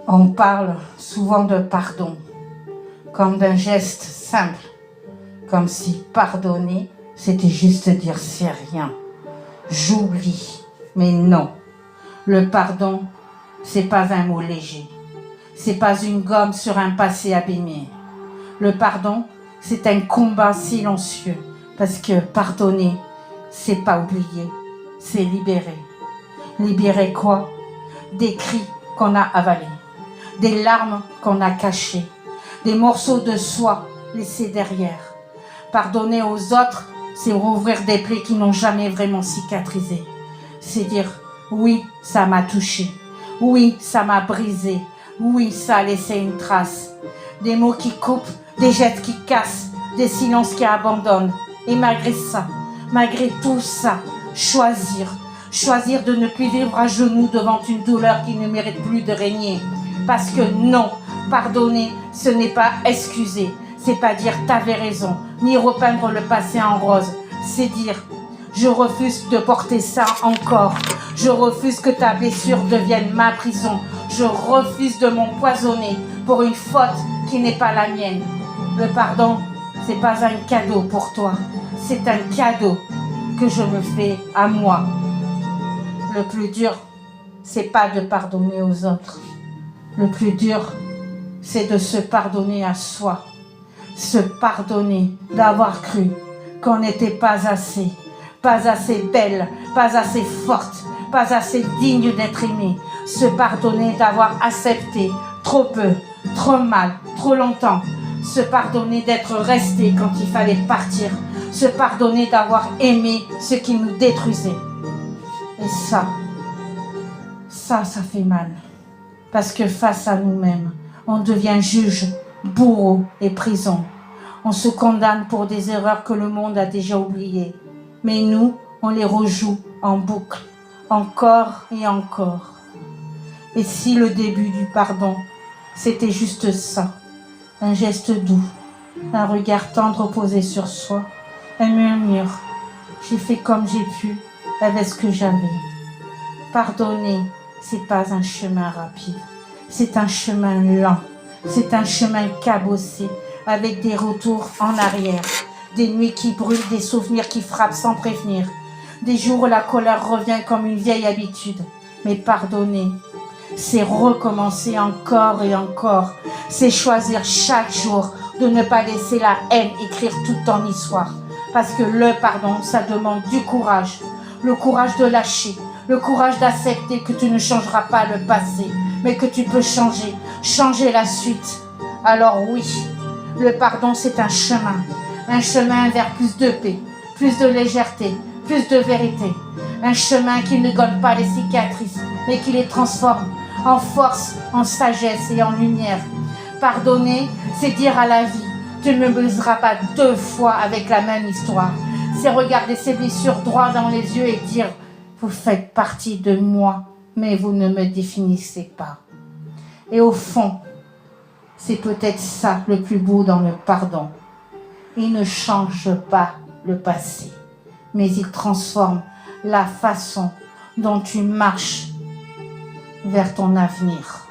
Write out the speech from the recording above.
On parle souvent de pardon, comme d'un geste simple, comme si pardonner, c'était juste dire c'est rien. J'oublie, mais non. Le pardon, c'est pas un mot léger. C'est pas une gomme sur un passé abîmé. Le pardon, c'est un combat silencieux, parce que pardonner, c'est pas oublier, c'est libérer. Libérer quoi? Des cris qu'on a avalés, des larmes qu'on a cachées, des morceaux de soi laissés derrière. Pardonner aux autres, c'est rouvrir des plaies qui n'ont jamais vraiment cicatrisé. C'est dire, oui, ça m'a touché, oui, ça m'a brisé, oui, ça a laissé une trace. Des mots qui coupent, des gestes qui cassent, des silences qui abandonnent. Et malgré ça, malgré tout ça, choisir de ne plus vivre à genoux devant une douleur qui ne mérite plus de régner. Parce que non, pardonner, ce n'est pas excuser, c'est pas dire t'avais raison, ni repeindre le passé en rose, c'est dire je refuse de porter ça encore, je refuse que ta blessure devienne ma prison, je refuse de m'empoisonner pour une faute qui n'est pas la mienne. Le pardon, c'est pas un cadeau pour toi, c'est un cadeau que je me fais à moi. Le plus dur, c'est pas de pardonner aux autres. Le plus dur, c'est de se pardonner à soi. Se pardonner d'avoir cru qu'on n'était pas assez belle, pas assez forte, pas assez digne d'être aimée. Se pardonner d'avoir accepté trop peu, trop mal, trop longtemps. Se pardonner d'être resté quand il fallait partir. Se pardonner d'avoir aimé ce qui nous détruisait. Et ça fait mal. Parce que face à nous-mêmes, on devient juge, bourreau et prison. On se condamne pour des erreurs que le monde a déjà oubliées. Mais nous, on les rejoue en boucle, encore et encore. Et si le début du pardon, c'était juste ça, un geste doux, un regard tendre posé sur soi, un murmure, j'ai fait comme j'ai pu, avec ce que j'avais. Pardonner, c'est pas un chemin rapide, c'est un chemin lent, c'est un chemin cabossé, avec des retours en arrière, des nuits qui brûlent, des souvenirs qui frappent sans prévenir, des jours où la colère revient comme une vieille habitude. Mais pardonner, c'est recommencer encore et encore, c'est choisir chaque jour de ne pas laisser la haine écrire toute ton histoire. Parce que le pardon, ça demande du courage, le courage de lâcher, le courage d'accepter que tu ne changeras pas le passé, mais que tu peux changer la suite. Alors oui, le pardon c'est un chemin vers plus de paix, plus de légèreté, plus de vérité. Un chemin qui ne gomme pas les cicatrices, mais qui les transforme en force, en sagesse et en lumière. Pardonner, c'est dire à la vie, tu ne me briseras pas 2 fois avec la même histoire. C'est regarder ses blessures droit dans les yeux et dire, vous faites partie de moi, mais vous ne me définissez pas. Et au fond, c'est peut-être ça le plus beau dans le pardon. Il ne change pas le passé, mais il transforme la façon dont tu marches vers ton avenir.